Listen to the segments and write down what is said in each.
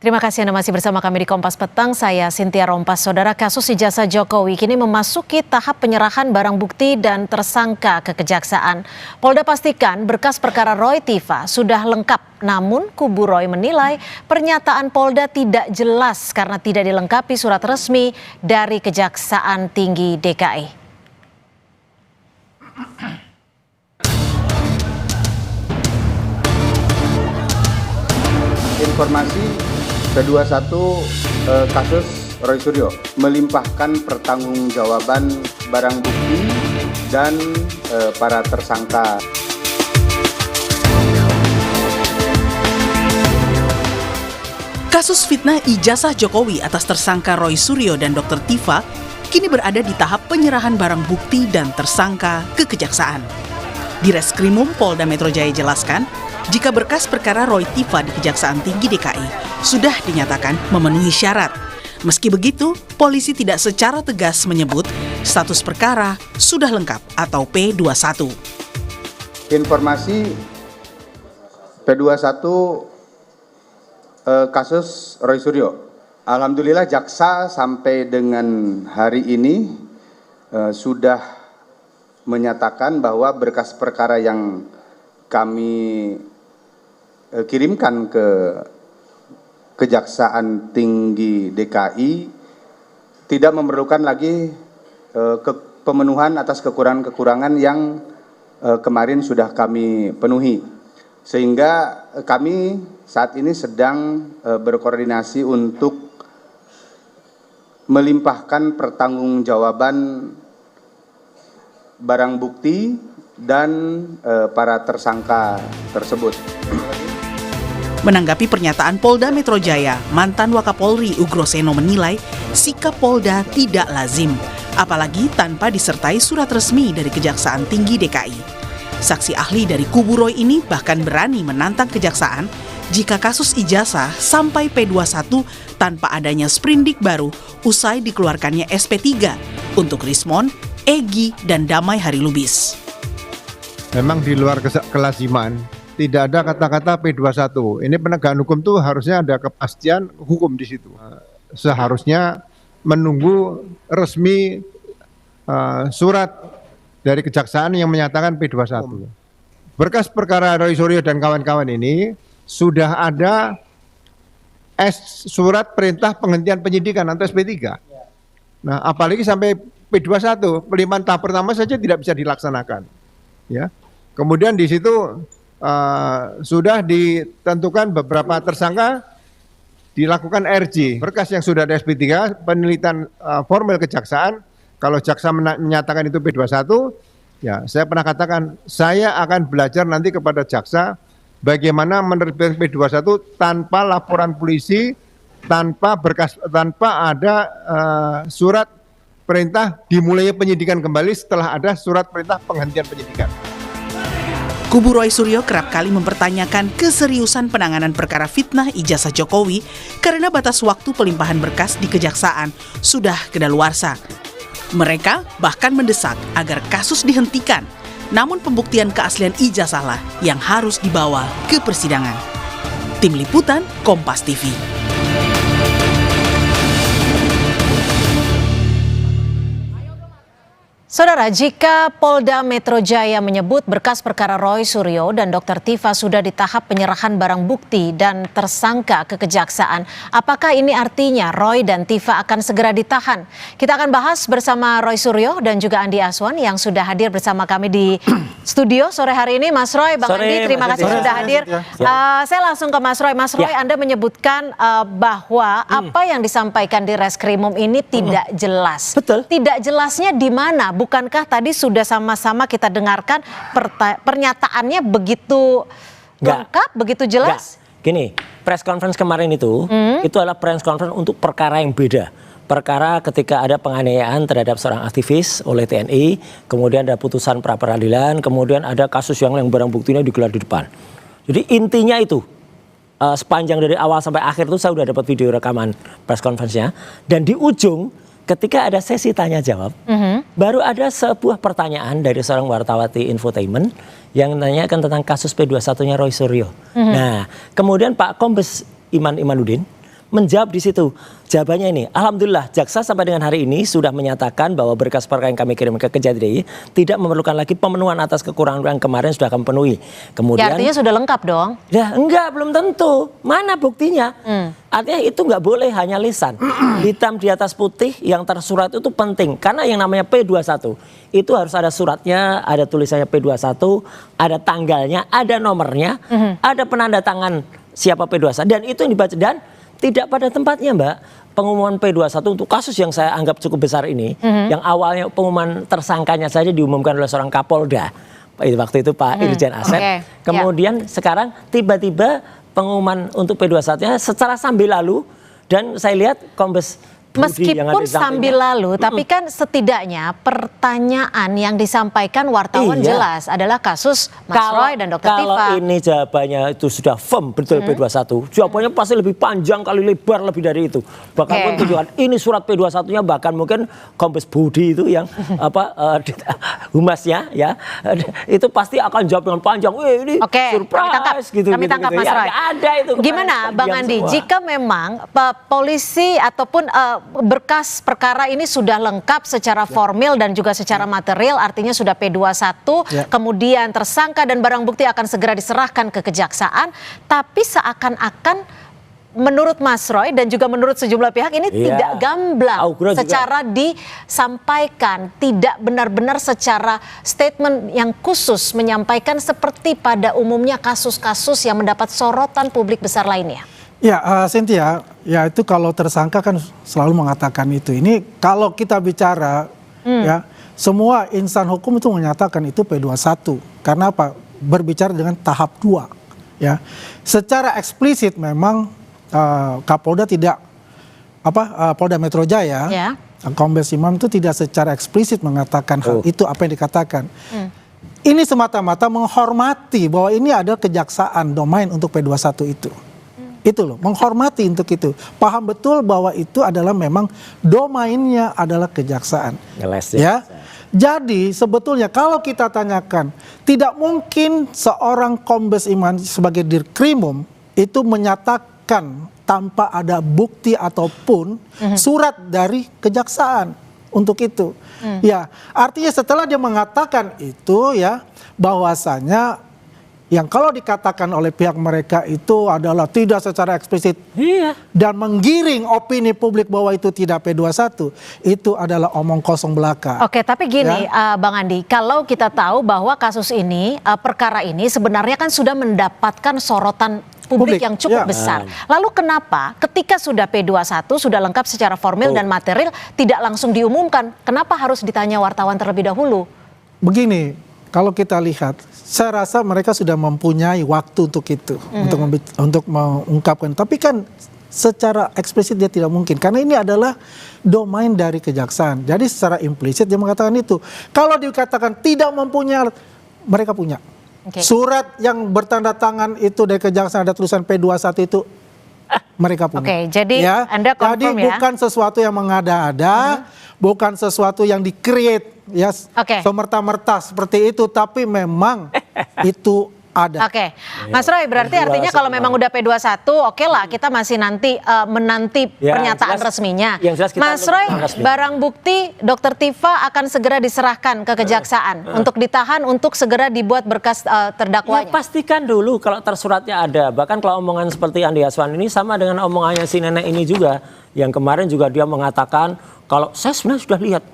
Terima kasih Anda masih bersama kami di Kompas Petang. Saya Cynthia Rompas. Saudara, kasus ijazah Jokowi kini memasuki tahap penyerahan barang bukti dan tersangka ke Kejaksaan. Polda pastikan berkas perkara Roy Tiva sudah lengkap. Namun kubu Roy menilai pernyataan Polda tidak jelas karena tidak dilengkapi surat resmi dari Kejaksaan Tinggi DKI. Informasi P21 kasus Roy Suryo melimpahkan pertanggungjawaban barang bukti dan para tersangka. Kasus fitnah ijazah Jokowi atas tersangka Roy Suryo dan Dr. Tiva kini berada di tahap penyerahan barang bukti dan tersangka ke Kejaksaan. Di Reskrimum Polda Metro Jaya jelaskan, jika berkas perkara Roy Tiva di Kejaksaan Tinggi DKI sudah dinyatakan memenuhi syarat. Meski begitu, polisi tidak secara tegas menyebut status perkara sudah lengkap atau P21. Informasi P21 kasus Roy Suryo. Alhamdulillah jaksa sampai dengan hari ini sudah menyatakan bahwa berkas perkara yang kami kirimkan ke Kejaksaan Tinggi DKI tidak memerlukan lagi pemenuhan atas kekurangan-kekurangan yang kemarin sudah kami penuhi. Sehingga kami saat ini sedang berkoordinasi untuk melimpahkan pertanggungjawaban barang bukti dan para tersangka tersebut. Menanggapi pernyataan Polda Metro Jaya, mantan Wakapolri Ugroseno menilai sikap Polda tidak lazim, apalagi tanpa disertai surat resmi dari Kejaksaan Tinggi DKI. Saksi ahli dari kubu Roy ini bahkan berani menantang Kejaksaan jika kasus ijazah sampai P21 tanpa adanya sprindik baru usai dikeluarkannya SP3 untuk Rismon, Egy, dan Damai Harilubis. Memang di luar kelaziman, tidak ada kata-kata P21. Ini penegakan hukum tuh harusnya ada kepastian hukum di situ. Seharusnya menunggu resmi surat dari Kejaksaan yang menyatakan P21. Berkas perkara Roy Suryo dan kawan-kawan ini sudah ada surat perintah penghentian penyidikan atau SP3. Nah, apalagi sampai P21, pelimpahan tahap pertama saja tidak bisa dilaksanakan. Ya. Kemudian di situ sudah ditentukan beberapa tersangka dilakukan RJ. Berkas yang sudah ada SP3, penelitian formal Kejaksaan, kalau jaksa menyatakan itu P21, ya saya pernah katakan saya akan belajar nanti kepada jaksa bagaimana menerbitkan P21 tanpa laporan polisi, tanpa berkas, tanpa ada surat perintah dimulai penyidikan kembali setelah ada surat perintah penghentian penyidikan. Kubu Roy Suryo kerap kali mempertanyakan keseriusan penanganan perkara fitnah ijazah Jokowi karena batas waktu pelimpahan berkas di Kejaksaan sudah kedaluarsa. Mereka bahkan mendesak agar kasus dihentikan, namun pembuktian keaslian ijazahlah yang harus dibawa ke persidangan. Tim Liputan, Kompas TV. Saudara, jika Polda Metro Jaya menyebut berkas perkara Roy Suryo dan Dr. Tiva sudah di tahap penyerahan barang bukti dan tersangka ke Kejaksaan, apakah ini artinya Roy dan Tiva akan segera ditahan? Kita akan bahas bersama Roy Suryo dan juga Andi Aswan yang sudah hadir bersama kami di studio sore hari ini. Mas Roy, Bang Andi, terima kasih sudah hadir. Saya langsung ke Mas Roy. Mas Roy, Anda menyebutkan bahwa apa yang disampaikan di Reskrimum ini tidak jelas. Betul. Tidak jelasnya di mana? Bukankah tadi sudah sama-sama kita dengarkan pernyataannya begitu lengkap, begitu jelas? Gini, press conference kemarin itu adalah press conference untuk perkara yang beda. Perkara ketika ada penganiayaan terhadap seorang aktivis oleh TNI, kemudian ada putusan pra peradilan, kemudian ada kasus yang barang buktinya digelar di depan. Jadi intinya itu, sepanjang dari awal sampai akhir itu saya sudah dapat video rekaman press conference-nya, dan di ujung ketika ada sesi tanya jawab, baru ada sebuah pertanyaan dari seorang wartawati infotainment yang menanyakan tentang kasus P21-nya Roy Suryo. Nah, kemudian Pak Kombes Iman Imanuddin menjawab di situ. Jawabannya ini, alhamdulillah jaksa sampai dengan hari ini sudah menyatakan bahwa berkas perkara yang kami kirim ke Kejati DKI tidak memerlukan lagi pemenuhan atas kekurangan yang kemarin sudah kami penuhi. Kemudian, Ya, artinya sudah lengkap dong. ya enggak, belum tentu. Mana buktinya? Artinya itu nggak boleh hanya lisan. Hitam di atas putih yang tersurat itu penting. Karena yang namanya P21 itu harus ada suratnya, ada tulisannya P21, ada tanggalnya, ada nomornya, ada penanda tangan siapa P21. Dan itu yang dibaca. Dan tidak pada tempatnya, Mbak. Pengumuman P21 untuk kasus yang saya anggap cukup besar ini, yang awalnya pengumuman tersangkanya saja diumumkan oleh seorang Kapolda. Waktu itu Pak Irjen Asep. Oke, Kemudian sekarang tiba-tiba pengumuman untuk P21-nya secara sambil lalu, dan saya lihat Kombes Budi yang ada Meskipun di sampingnya. sambil lalu, tapi kan setidaknya pertanyaan yang disampaikan wartawan Iya. jelas adalah kasus Mas Roy dan Dr. Tifa. Kalau ini jawabannya itu sudah firm betul P21, jawabannya pasti lebih panjang kali lebar lebih dari itu. Bahkan Oke. pun tunjukkan ini surat P21-nya, bahkan mungkin Kombes Budi itu yang humasnya ya, itu pasti akan jawab dengan panjang. Wih, ini Oke, surprise gitu. kami tangkap Mas Ya, Roy. ada itu. Gimana Bang Diam Andi, semua. jika memang polisi ataupun berkas perkara ini sudah lengkap secara formil dan juga secara material, artinya sudah P21, kemudian tersangka dan barang bukti akan segera diserahkan ke kejaksaan, tapi seakan-akan menurut Mas Roy dan juga menurut sejumlah pihak ini Iya. tidak gamblang Augura juga. secara disampaikan, tidak benar-benar secara statement yang khusus menyampaikan seperti pada umumnya kasus-kasus yang mendapat sorotan publik besar lainnya. Ya, Cynthia, ya itu kalau tersangka kan selalu mengatakan itu. Ini kalau kita bicara, ya semua insan hukum itu menyatakan itu P21. Karena apa? Berbicara dengan tahap 2. Ya, secara eksplisit memang Kapolda tidak, Polda Metro Jaya, Ya. Kombes Imam itu tidak secara eksplisit mengatakan hal itu apa yang dikatakan. Ini semata-mata menghormati bahwa ini adalah kejaksaan domain untuk P21 itu. Itu loh, menghormati untuk itu. Paham betul bahwa itu adalah memang domainnya adalah kejaksaan. Ngeles Ya. Jadi sebetulnya kalau kita tanyakan, tidak mungkin seorang Kombes Iman sebagai Dirkrimum itu menyatakan tanpa ada bukti ataupun surat dari kejaksaan untuk itu. Ya, artinya setelah dia mengatakan itu ya, bahwasanya yang kalau dikatakan oleh pihak mereka itu adalah tidak secara eksplisit dan menggiring opini publik bahwa itu tidak P21, itu adalah omong kosong belaka. Oke, tapi gini Bang Andi, kalau kita tahu bahwa kasus ini, perkara ini sebenarnya kan sudah mendapatkan sorotan publik yang cukup besar. Lalu kenapa ketika sudah P21, sudah lengkap secara formil dan material, tidak langsung diumumkan? Kenapa harus ditanya wartawan terlebih dahulu? Begini, kalau kita lihat, saya rasa mereka sudah mempunyai waktu untuk itu, untuk mengungkapkan. Tapi kan secara eksplisit dia tidak mungkin, karena ini adalah domain dari kejaksaan. Jadi secara implisit dia mengatakan itu. Kalau dikatakan tidak mempunyai, mereka punya. Surat yang bertanda tangan itu dari kejaksaan ada tulisan P21 itu mereka punya. Oke, jadi Anda confirm jadi bukan sesuatu yang mengada-ada, bukan sesuatu yang di-create ya semerta-merta seperti itu, tapi memang itu ada. Oke, Mas Roy, berarti artinya kalau memang udah P21, oke lah kita masih menanti pernyataan resminya. Mas Roy, barang bukti Dr. Tifa akan segera diserahkan ke kejaksaan untuk ditahan, untuk segera dibuat berkas terdakwanya. Ya, pastikan dulu kalau tersuratnya ada. Bahkan kalau omongan seperti Andi Aswan ini sama dengan omongannya si nenek ini juga, yang kemarin juga dia mengatakan kalau saya sebenarnya sudah lihat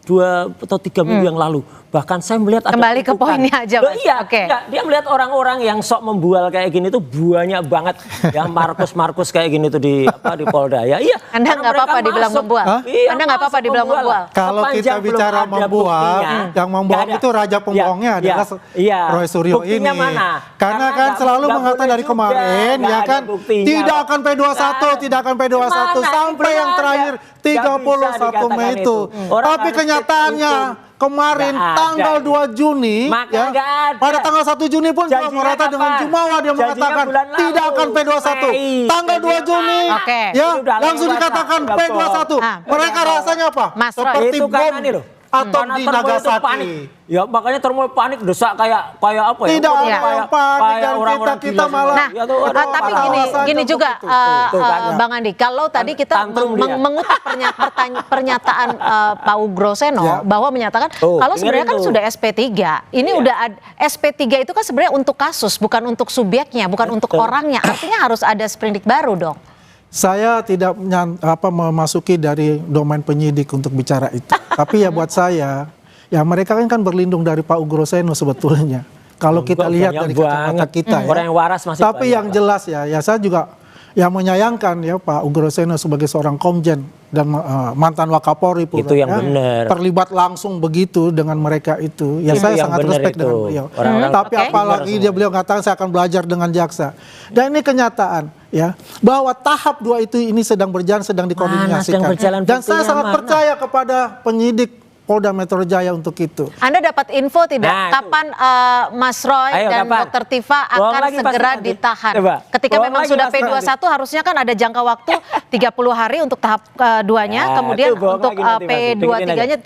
2 atau 3 minggu yang lalu. Bahkan saya melihat ada kembali ke poinnya aja, Mas. Iya, dia melihat orang-orang yang sok membual kayak gini tuh banyak banget. Ya Markus kayak gini tuh di Polda ya. Iya. Anda nggak apa-apa dibilang membual. Iya, Anda nggak apa-apa dibilang membual. Kalau kita bicara membual, yang membual itu raja pembohongnya adalah Roy Suryo ini. Mana? Karena kan selalu mengatakan dari kemarin ya kan tidak akan P21, tidak akan P21 sampai yang terakhir 31 Mei itu. Tapi kenyataannya kemarin tanggal 2 Juni ya, pada tanggal 1 Juni pun juga merata dengan Jumawa dia mengatakan tidak akan P21. Tanggal 2 Juni ya langsung dikatakan P21. Mereka rasanya apa? Mas Roy, seperti bom atau Karena di turmoil itu Nagasaki. panik. Ya makanya turmoil panik desak kayak apa ya? Tidak ada Kayak- yang panik kayak dan orang-orang kita gila malah. semua. Nah, Ya tuh, aduh, tapi parah. gini juga Tuh, kan, ya. Bang Andi, kalau tadi kita Tantrum dia. mengutip pernyataan Pak Ugroseno Ya. bahwa menyatakan Tuh, kalau sebenarnya kan dengerin tuh. sudah SP3, ini Iya. udah SP3 itu kan sebenarnya untuk kasus, bukan untuk subjeknya, bukan untuk Betul. orangnya. Artinya harus ada sprindik baru dong. Saya tidak memasuki dari domain penyidik untuk bicara itu. Tapi ya buat saya, ya mereka kan berlindung dari Pak Ugroseno sebetulnya. Kalau kita Enggak, lihat banyak dari kacamata banget. kita ya. Orang yang waras masih Tapi banyak, yang Pak. jelas ya saya juga yang menyayangkan ya Pak Ugroseno sebagai seorang komjen dan mantan Wakapolri pula, Itu yang ya, benar. terlibat langsung begitu dengan mereka itu. Ya Itu saya yang sangat benar respect itu. dengan beliau. Orang-orang Tapi Oke. apalagi semua. dia beliau mengatakan saya akan belajar dengan jaksa. Dan ini kenyataan ya bahwa tahap 2 itu ini sedang berjalan, sedang dikoordinasikan. sedang berjalan, Dan saya buktinya sangat mana? percaya kepada penyidik Polda Metro Jaya untuk itu. Anda dapat info tidak Nah, itu. kapan Mas Roy Ayo, dan kapan? Dr. Tifa Bohong akan lagi pasti segera nanti. ditahan? Coba. Ketika Bohong memang lagi sudah pasti P21 harusnya kan ada jangka waktu 30 hari untuk tahap keduanya, Ya, kemudian itu bohong untuk lagi nanti, Mas. P23-nya Dengerin aja.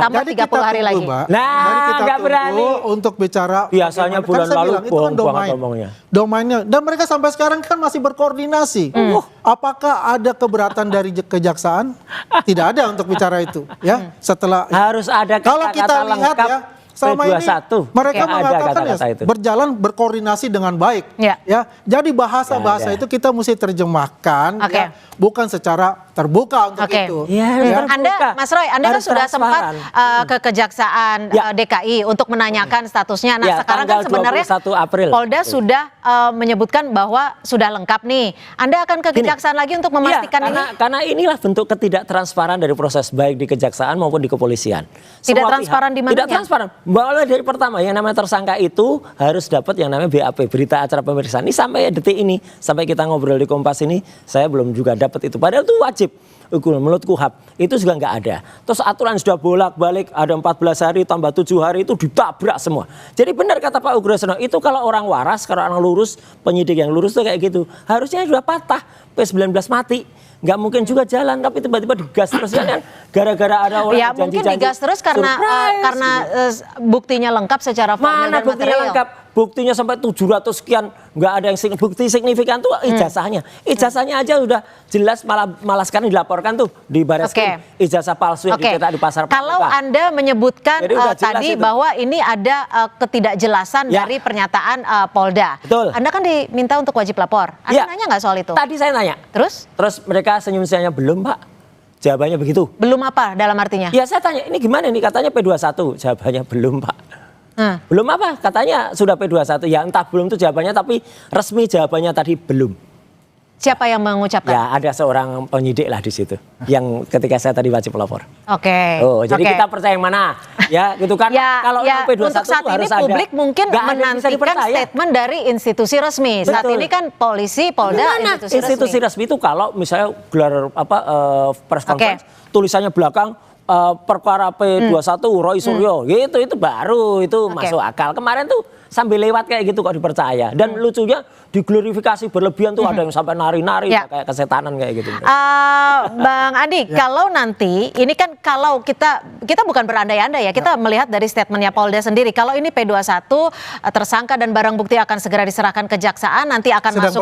tambah 30 hari lagi. Mbak. Nah, Mari kita nggak tunggu berani. untuk bicara. Biasanya bagaimana. bulan Kan saya lalu bilang, itu kan bohong banget domain. ngomongnya. Domainnya. Dan mereka sampai sekarang kan masih berkoordinasi. Apakah ada keberatan dari kejaksaan? Tidak ada untuk bicara itu. Ya, setelah Harus ada kalau kita kata-kata lihat lengkap ya, selama ini P21. mereka Kayak ada mengatakan kata-kata ya itu. berjalan berkoordinasi dengan baik. Ya. Jadi bahasa-bahasa Ya, ya. itu kita mesti terjemahkan Oke. ya, bukan secara terbuka untuk Oke. itu. Ya, Ya. terbuka. Anda, Mas Roy, Anda kan Harus sudah sempat transparan. ke Kejaksaan Ya. DKI untuk menanyakan statusnya. Nah, Ya, sekarang kan tanggal sebenarnya 21 April. Polda sudah menyebutkan bahwa sudah lengkap nih. Anda akan ke Kejaksaan lagi untuk memastikan Iya, ini? karena inilah bentuk ketidaktransparan dari proses baik di kejaksaan maupun di kepolisian. Tidak Semua transparan pihak di mananya? Tidak transparan. Mulai dari pertama yang namanya tersangka itu harus dapat yang namanya BAP, berita acara pemeriksaan. Ini sampai detik ini, sampai kita ngobrol di Kompas ini, saya belum juga dapat itu. Padahal itu wajib. Menurut KUHAP itu juga nggak ada. Terus aturan sudah bolak-balik, ada 14 hari tambah 7 hari itu ditabrak semua. Jadi benar kata Pak Ugroseno, itu kalau orang waras, kalau orang lurus, penyidik yang lurus tuh kayak gitu. Harusnya sudah patah, P19 mati. Nggak mungkin juga jalan, tapi tiba-tiba digas terus kan gara-gara ada orang Ya yang mungkin janji-janji digas terus karena surprise, buktinya lengkap secara formal mana dan buktinya material. lengkap? Buktinya sampai 700 sekian, nggak ada yang bukti signifikan tuh ijazahnya. Ijazahnya aja udah jelas, malah sekarang dilaporkan tuh di Barreskrim. Oke. Ijazah palsu yang Oke. dicetak di pasar Kalau pramuka. Anda menyebutkan Jadi udah jelas tadi itu. bahwa ini ada ketidakjelasan Ya. dari pernyataan Polda. Betul. Anda kan diminta untuk wajib lapor. Anda Ya. nanya nggak soal itu? Tadi saya nanya. Terus? Terus mereka senyum-senyumnya belum, Pak. Jawabannya begitu. Belum apa dalam artinya? Ya saya tanya, ini gimana nih? Katanya P21. Jawabannya belum, Pak. Belum apa? Katanya sudah P21. Ya entah belum itu jawabannya, tapi resmi jawabannya tadi belum. Siapa yang mengucapkan? Ya ada seorang penyidik lah di situ. Yang ketika saya tadi wajib lapor. Oke. Oh, jadi Oke. kita percaya yang mana? Ya gitu kan. Ya, Kalau ya, yang P21 untuk saat itu ini harus ada. publik mungkin Nggak ada yang bisa menantikan dipercaya. statement dari institusi resmi. Saat Betul. ini kan polisi, Polda, Gimana? Institusi resmi itu kalau misalnya gelar press conference, tulisannya belakang perkara P21 Roy Suryo, gitu itu baru itu masuk akal. Kemarin tuh sambil lewat kayak gitu kok dipercaya. Dan lucunya diglorifikasi berlebihan tuh ada yang sampai nari-nari Ya. kayak kesetanan kayak gitu. Bang Andi, kalau nanti ini kan kalau kita bukan berandai-andai ya, kita melihat dari statementnya Polda sendiri. Kalau ini P21 tersangka dan barang bukti akan segera diserahkan kejaksaan, nanti akan sedang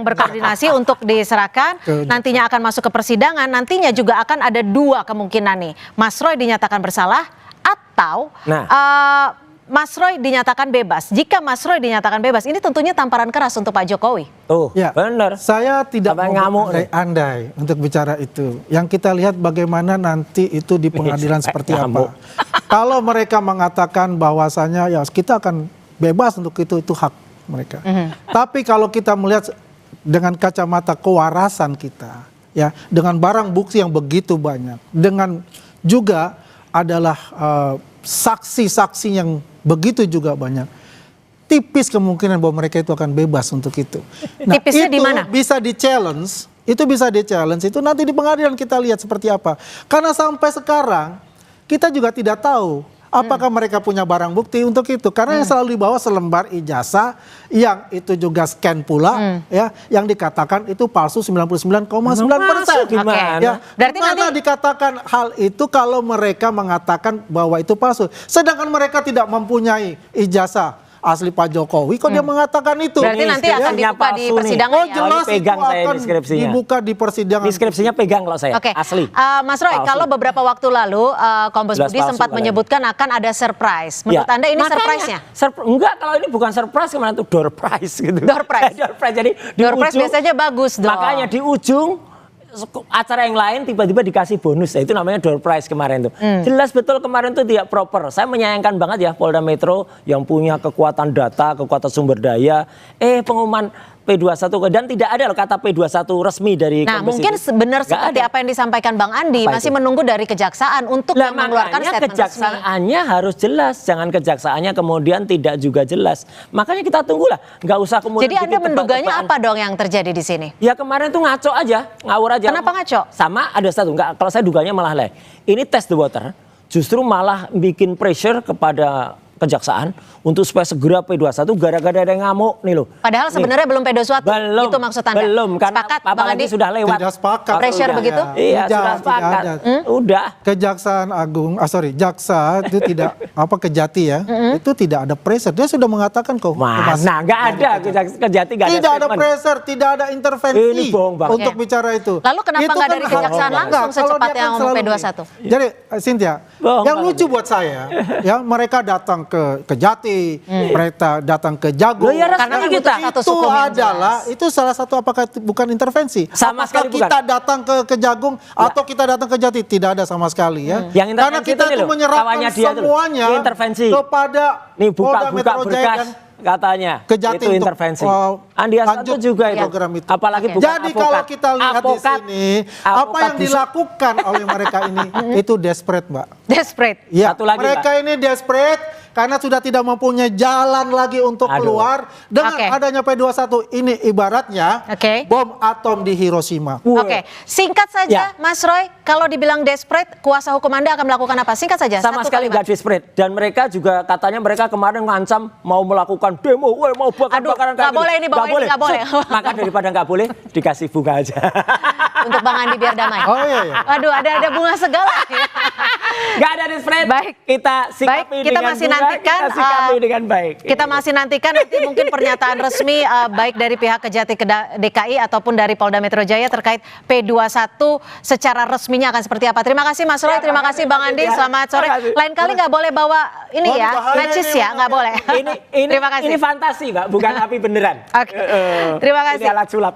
berkoordinasi untuk diserahkan, nantinya akan masuk ke persidangan, nantinya juga akan ada dua kemungkinan nih. Mas Roy dinyatakan bersalah atau Mas Roy dinyatakan bebas. Jika Mas Roy dinyatakan bebas, ini tentunya tamparan keras untuk Pak Jokowi. Tuh, Ya, benar. saya tidak Sampai mau ngamuk nih. andai untuk bicara itu. Yang kita lihat bagaimana nanti itu di pengadilan seperti ngamuk. apa. Kalau mereka mengatakan bahwasanya ya kita akan bebas untuk itu hak mereka. Tapi kalau kita melihat dengan kacamata kewarasan kita, ya dengan barang bukti yang begitu banyak, dengan juga adalah saksi-saksi yang begitu juga banyak. Tipis kemungkinan bahwa mereka itu akan bebas untuk itu. Nah, Tipisnya di itu mana? bisa di-challenge, itu nanti di pengadilan kita lihat seperti apa. Karena sampai sekarang kita juga tidak tahu Apakah mereka punya barang bukti untuk itu? Karena yang selalu dibawa selembar ijazah yang itu juga scan pula, ya, yang dikatakan itu palsu 99,9%. Gimana? Ya, Berarti mana dikatakan hal itu kalau mereka mengatakan bahwa itu palsu, sedangkan mereka tidak mempunyai ijazah asli Pak Jokowi, kok dia mengatakan itu? Berarti nanti akan dibuka di persidangan Oh ya? jelas Pegang itu saya akan deskripsinya. dibuka di persidangan. Deskripsinya pegang kalau saya, Oke, asli. Mas Roy, Palsu. kalau beberapa waktu lalu Kombes Jelas Budi palsu sempat kalau menyebutkan akan ada surprise. Menurut Ya. Anda ini Makanya, surprise-nya? Enggak, kalau ini bukan surprise, kemarin itu door prize gitu. Door prize. Door prize, jadi di Door prize ujung- biasanya bagus dong. Makanya di ujung acara yang lain tiba-tiba dikasih bonus, ya itu namanya door prize kemarin tuh. Jelas betul kemarin tuh tidak proper. Saya menyayangkan banget ya Polda Metro yang punya kekuatan data, kekuatan sumber daya, pengumuman P21 dan tidak ada loh kata P21 resmi dari Nah, Kombes mungkin itu. benar Nggak seperti ada. apa yang disampaikan Bang Andi, Apa masih itu? menunggu dari kejaksaan untuk Lah, mengeluarkan makanya statement resmi. kejaksaannya harus jelas, jangan kejaksaannya kemudian tidak juga jelas. Makanya kita tunggulah, nggak usah kemudian. Jadi Anda bikin menduganya tebak-tebakan. apa dong yang terjadi di sini? Ya kemarin tuh ngaco aja, ngawur aja. Kenapa ngaco? Sama ada satu, enggak, kalau saya duganya malah lain. Ini test the water, justru malah bikin pressure kepada kejaksaan untuk supaya segera P21 gara-gara ada yang ngamuk nih loh. Padahal Nih. sebenarnya belum P21, Belum, itu maksud Anda? belum, karena Sepakat, Bang apalagi Andi? sudah lewat. Tidak sepakat. Pressure Udah. begitu? Iya, Tidak, sudah sepakat. tidak ada. Udah. Kejaksaan Agung, jaksa itu tidak Kejati ya, itu tidak ada pressure. Dia sudah mengatakan kok. Mas, nah nggak ada kejati nggak ada Tidak ada statement. pressure, tidak ada intervensi Ini bohong banget. untuk Oke. bicara itu. Lalu kenapa Itu nggak kan dari hal- kejaksaan Enggak, langsung kalau secepat dia yang kan ngomong selalu P21? Jadi Cynthia, Bohong yang banget. lucu buat saya, ya mereka datang ke Kejati, mereka datang ke Jagung. Loh, ya resmi Karena kan kita. butuh status Itu hukum yang adalah jelas. itu salah satu apakah itu bukan intervensi? Sama Apakah sekali bukan. kita datang ke Kejagung atau kita datang ke Jati? Tidak ada sama sekali ya. Yang intervensi Karena kita itu nih itu loh, menyerahkan kawannya dia tuh loh. semuanya Ini intervensi. kepada Nih Polda buka-buka Metro Jaya berkas dan katanya Kejati itu untuk, intervensi. Andi lanjut Hasanto juga itu. program itu. Apalagi Oke. bukan Jadi avokat. kalau kita lihat di Avokat- sini, apa avokat yang busuk. dilakukan oleh mereka ini itu desperate, Mbak. Desperate. Ya, Satu lagi, mereka ini desperate karena sudah tidak mempunyai jalan lagi untuk Aduh. keluar. Dengan Oke. adanya P21 ini ibaratnya Oke. bom atom di Hiroshima. Oke, singkat saja Ya. Mas Roy, kalau dibilang desperate, kuasa hukum Anda akan melakukan apa? Singkat saja, Sama satu sekali kalimat. nggak desperate. Dan mereka juga katanya mereka kemarin ngancam mau melakukan demo, mau bakar-bakaran Aduh, nggak boleh ini, Bang, ini nggak boleh. Maka daripada nggak boleh, dikasih bunga aja. Untuk Bang Andi biar damai. Oh iya, iya. Aduh, ada bunga segala. Nggak ada desperate. Baik. Kita sikapi Baik, kita dengan masih bunga, nantikan, kita sikapi dengan baik. Kita masih nantikan nanti mungkin pernyataan resmi baik dari pihak Kejati DKI ataupun dari Polda Metro Jaya terkait P21 secara resminya akan seperti apa. Terima kasih Mas Roy, terima kasih Bang Andi, selamat sore. Terima kasih. Lain kali nggak boleh bawa ini Oh, ya, bahaya matches ini, ya, nggak boleh. Ini Terima kasih. ini fantasi, Mbak, bukan api beneran. Oke. Terima kasih. Ini alat sulap.